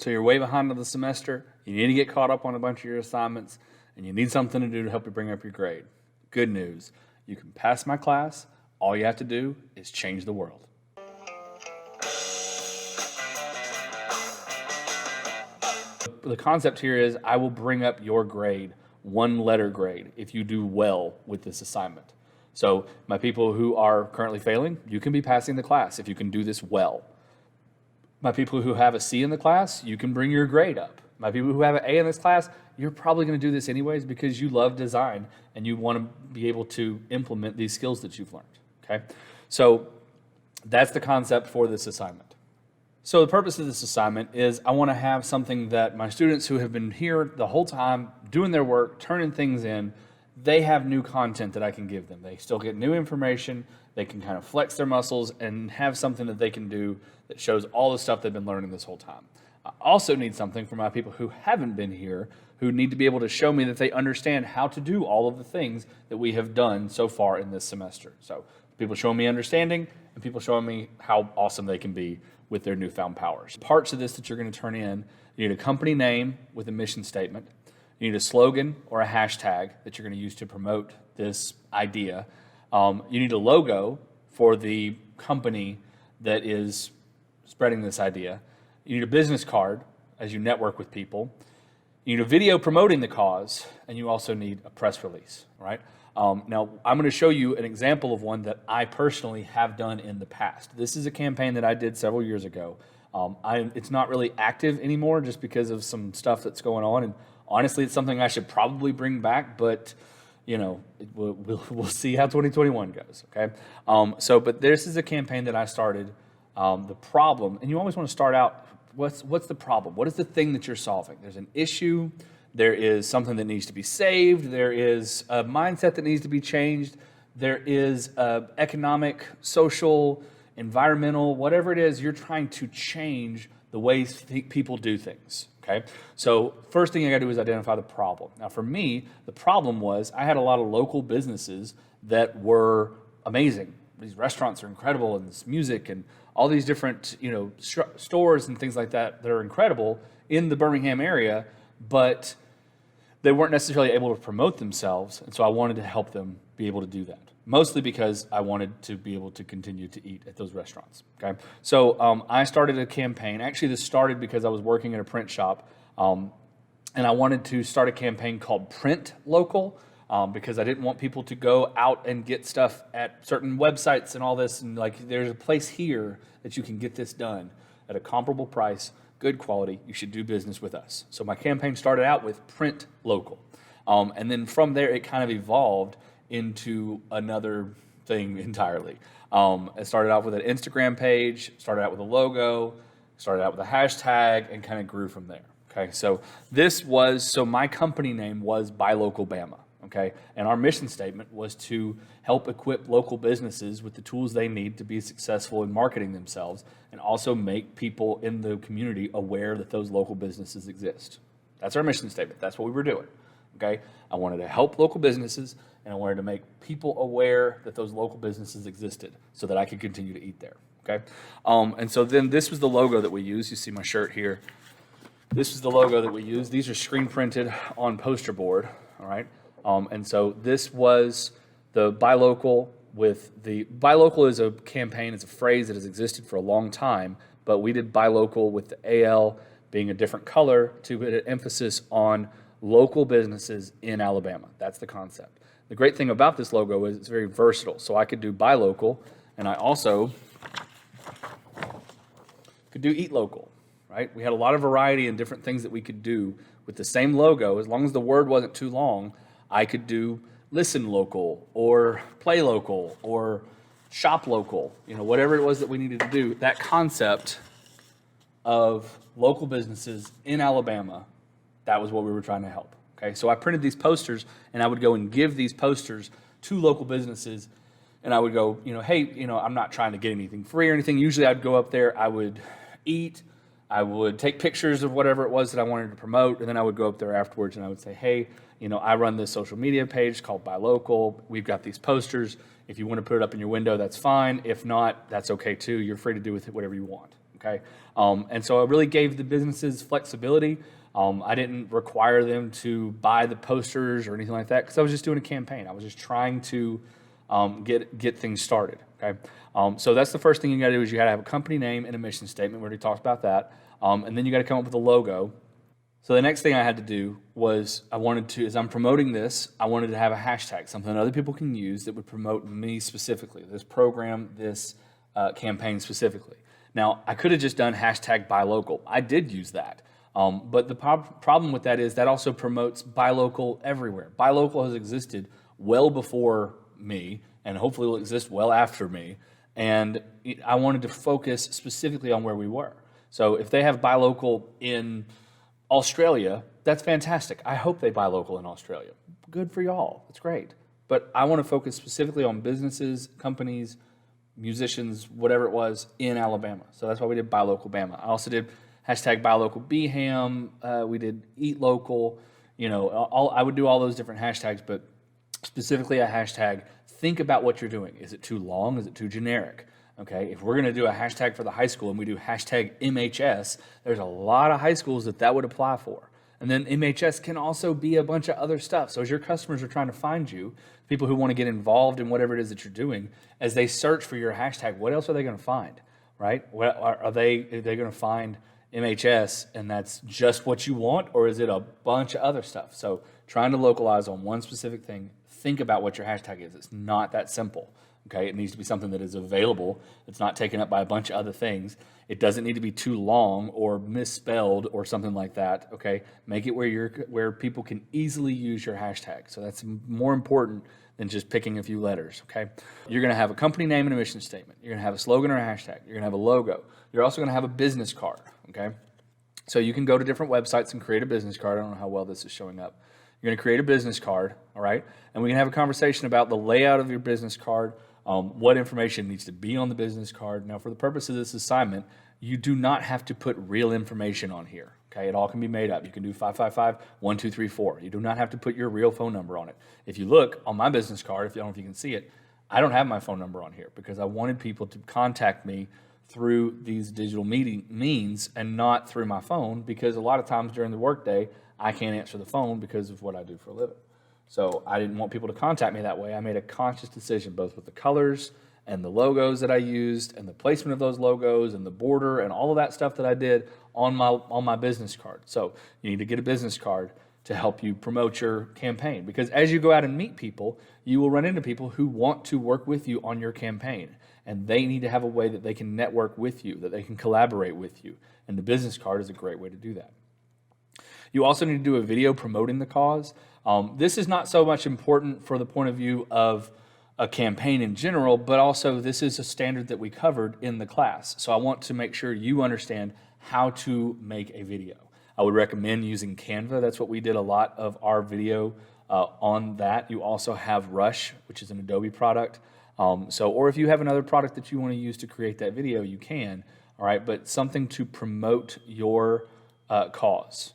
so you're way behind on the semester, you need to get caught up on a bunch of your assignments, and you need something to do to help you bring up your grade. Good news, you can pass my class. All you have to do is change the world. The concept here is I will bring up your grade, one letter grade, if you do well with this assignment. So my people who are currently failing, you can be passing the class if you can do this well. My people who have a C in the class, you can bring your grade up. My people who have an A in this class, you're probably going to do this anyways because you love design and you want to be able to implement these skills that you've learned, okay? So that's the concept for this assignment. So the purpose of this assignment is I want to have something that my students who have been here the whole time, doing their work, turning things in, they have new content that I can give them. They still get new information, they can kind of flex their muscles and have something that they can do that shows all the stuff they've been learning this whole time. I also need something for my people who haven't been here, who need to be able to show me that they understand how to do all of the things that we have done so far in this semester. So people showing me understanding and people showing me how awesome they can be with their newfound powers. Parts of this that you're going to turn in, you need a company name with a mission statement. You need a slogan or a hashtag that you're going to use to promote this idea. You need a logo for the company that is spreading this idea. You need a business card as you network with people. You need a video promoting the cause, and you also need a press release, right? Now, I'm going to show you an example of one that I personally have done in the past. This is a campaign that I did several years ago. It's not really active anymore just because of some stuff that's going on, and honestly, it's something I should probably bring back, but you know, we'll see how 2021 goes, okay? But this is a campaign that I started. The problem, and you always want to start out, what's the problem? What is the thing that you're solving? There's an issue. There is something that needs to be saved. There is a mindset that needs to be changed. There is economic, social, environmental, whatever it is, you're trying to change the ways people do things, okay? So first thing I gotta do is identify the problem. Now for me, the problem was I had a lot of local businesses that were amazing. These restaurants are incredible, and this music and all these different, stores and things like that that are incredible in the Birmingham area, but they weren't necessarily able to promote themselves, and so I wanted to help them be able to do that. Mostly because I wanted to be able to continue to eat at those restaurants, okay? So I started a campaign. Actually, this started because I was working at a print shop, and I wanted to start a campaign called Print Local, because I didn't want people to go out and get stuff at certain websites and all this, and like there's a place here that you can get this done at a comparable price, good quality. You should do business with us. So my campaign started out with Print Local, and then from there it kind of evolved into another thing entirely. It started out with an Instagram page, started out with a logo, started out with a hashtag, and kind of grew from there. Okay, so my company name was Buy Local Bama. Okay, and our mission statement was to help equip local businesses with the tools they need to be successful in marketing themselves, and also make people in the community aware that those local businesses exist. That's our mission statement. That's what we were doing. Okay, I wanted to help local businesses, and I wanted to make people aware that those local businesses existed so that I could continue to eat there. Okay, and so then this was the logo that we used. You see my shirt here. This is the logo that we used. These are screen printed on poster board. All right. And so this was the Buy Local Buy Local is a campaign, it's a phrase that has existed for a long time, but we did Buy Local with the AL being a different color to put an emphasis on local businesses in Alabama. That's the concept. The great thing about this logo is it's very versatile. So I could do Buy Local, and I also could do Eat Local, right? We had a lot of variety and different things that we could do with the same logo. As long as the word wasn't too long, I could do Listen Local or Play Local or Shop Local, whatever it was that we needed to do. That concept of local businesses in Alabama, that was what we were trying to help. Okay, so I printed these posters, and I would go and give these posters to local businesses, and I would go, hey, I'm not trying to get anything free or anything. Usually I'd go up there, I would eat, I would take pictures of whatever it was that I wanted to promote, and then I would go up there afterwards and I would say, hey, I run this social media page called Buy Local. We've got these posters. If you want to put it up in your window, that's fine. If not, that's okay too. You're free to do with it whatever you want. okay? And so I really gave the businesses flexibility. I didn't require them to buy the posters or anything like that because I was just doing a campaign. I was just trying to get things started, okay? So that's the first thing you got to do is you got to have a company name and a mission statement. We already talked about that. And then you got to come up with a logo. So the next thing I had to do was as I'm promoting this, I wanted to have a hashtag, something that other people can use that would promote me specifically, this program, this campaign specifically. Now, I could have just done hashtag buy local. I did use that. But the problem with that is that also promotes buy local everywhere. Buy local has existed well before me, and hopefully will exist well after me. And I wanted to focus specifically on where we were. So if they have buy local in Australia, that's fantastic. I hope they buy local in Australia. Good for y'all. That's great. But I want to focus specifically on businesses, companies, musicians, whatever it was, in Alabama. So that's why we did buy local Bama. I also did hashtag buy local BHAM. We did eat local. I would do all those different hashtags, but specifically a hashtag, think about what you're doing. Is it too long? Is it too generic? Okay, if we're going to do a hashtag for the high school and we do hashtag MHS, there's a lot of high schools that would apply for. And then MHS can also be a bunch of other stuff. So as your customers are trying to find you, people who want to get involved in whatever it is that you're doing, as they search for your hashtag, what else are they going to find, right? Are they going to find MHS and that's just what you want, or is it a bunch of other stuff? So trying to localize on one specific thing, think about what your hashtag is. It's not that simple. Okay, it needs to be something that is available. It's not taken up by a bunch of other things. It doesn't need to be too long or misspelled or something like that. Okay, make it where people can easily use your hashtag. So that's more important than just picking a few letters. Okay, you're going to have a company name and a mission statement. You're going to have a slogan or a hashtag. You're going to have a logo. You're also going to have a business card. Okay, so you can go to different websites and create a business card. I don't know how well this is showing up. You're going to create a business card. All right, and we can have a conversation about the layout of your business card. What information needs to be on the business card. Now, for the purpose of this assignment, you do not have to put real information on here. Okay, it all can be made up. You can do 555-1234. You do not have to put your real phone number on it. If you look on my business card, I don't know if you can see it, I don't have my phone number on here because I wanted people to contact me through these digital means and not through my phone, because a lot of times during the workday, I can't answer the phone because of what I do for a living. So I didn't want people to contact me that way. I made a conscious decision, both with the colors and the logos that I used and the placement of those logos and the border and all of that stuff that I did on my business card. So you need to get a business card to help you promote your campaign, because as you go out and meet people, you will run into people who want to work with you on your campaign, and they need to have a way that they can network with you, that they can collaborate with you, and the business card is a great way to do that. You also need to do a video promoting the cause. This is not so much important for the point of view of a campaign in general, but also this is a standard that we covered in the class. So I want to make sure you understand how to make a video. I would recommend using Canva. That's what we did a lot of our video on that. You also have Rush, which is an Adobe product. Or if you have another product that you want to use to create that video, you can. All right, but something to promote your cause,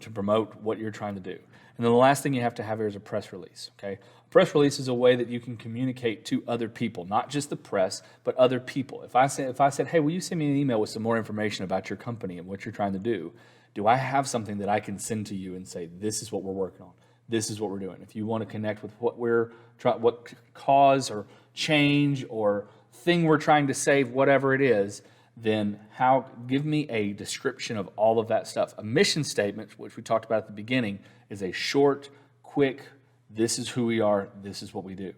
to promote what you're trying to do. And then the last thing you have to have here is a press release, okay? A press release is a way that you can communicate to other people, not just the press, but other people. If I said, hey, will you send me an email with some more information about your company and what you're trying to do I have something that I can send to you and say, this is what we're working on, this is what we're doing. If you want to connect with what cause or change or thing we're trying to save, whatever it is, then give me a description of all of that stuff. A mission statement, which we talked about at the beginning, is a short, quick, this is who we are, this is what we do.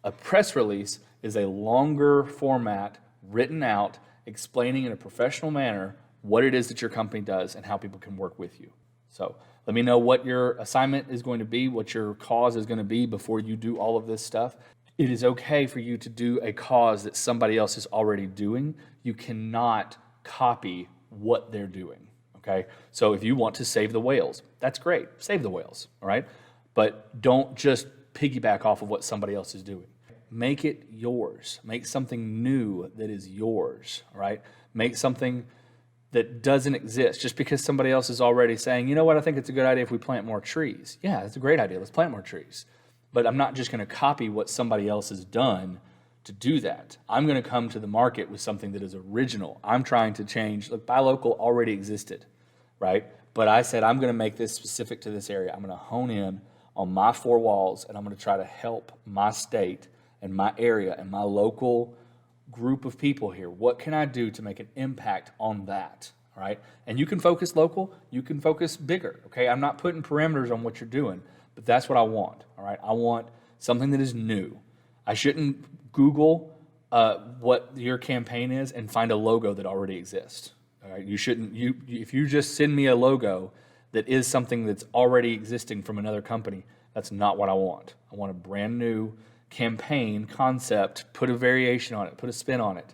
A press release is a longer format, written out, explaining in a professional manner what it is that your company does and how people can work with you. So let me know what your assignment is going to be, what your cause is going to be before you do all of this stuff. It is okay for you to do a cause that somebody else is already doing. You cannot copy what they're doing, okay? So if you want to save the whales, that's great. Save the whales, all right? But don't just piggyback off of what somebody else is doing. Make it yours. Make something new that is yours, all right? Make something that doesn't exist just because somebody else is already saying, you know what, I think it's a good idea if we plant more trees. Yeah, that's a great idea. Let's plant more trees. But I'm not just going to copy what somebody else has done to do that. I'm going to come to the market with something that is original. I'm trying to change. Look, Buy Local already existed, right? But I said, I'm going to make this specific to this area. I'm going to hone in on my four walls, and I'm going to try to help my state and my area and my local group of people here. What can I do to make an impact on that? All right. And you can focus local, you can focus bigger. Okay. I'm not putting parameters on what you're doing, but that's what I want. All right. I want something that is new. I shouldn't Google what your campaign is and find a logo that already exists. All right. You shouldn't, if you just send me a logo that is something that's already existing from another company, that's not what I want. I want a brand new campaign concept, put a variation on it, put a spin on it.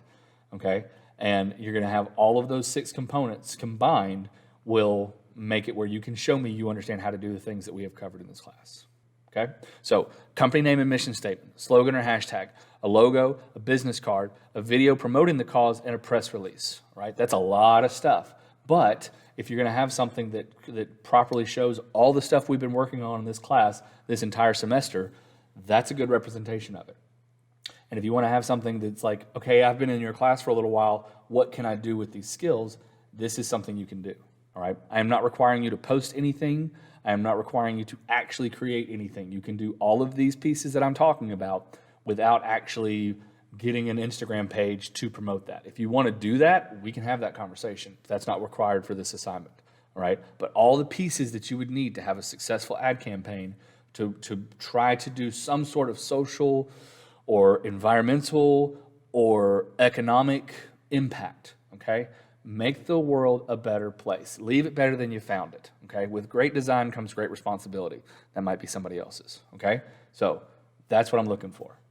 Okay. And you're going to have all of those 6 components combined will make it where you can show me you understand how to do the things that we have covered in this class. Okay? So company name and mission statement, slogan or hashtag, a logo, a business card, a video promoting the cause, and a press release. Right? That's a lot of stuff. But if you're going to have something that properly shows all the stuff we've been working on in this class this entire semester, that's a good representation of it. And if you want to have something that's like, okay, I've been in your class for a little while, what can I do with these skills? This is something you can do, all right? I am not requiring you to post anything. I am not requiring you to actually create anything. You can do all of these pieces that I'm talking about without actually getting an Instagram page to promote that. If you want to do that, we can have that conversation. That's not required for this assignment, all right? But all the pieces that you would need to have a successful ad campaign to try to do some sort of social or environmental or economic impact, okay? Make the world a better place. Leave it better than you found it, okay? With great design comes great responsibility. That might be somebody else's, okay? So that's what I'm looking for.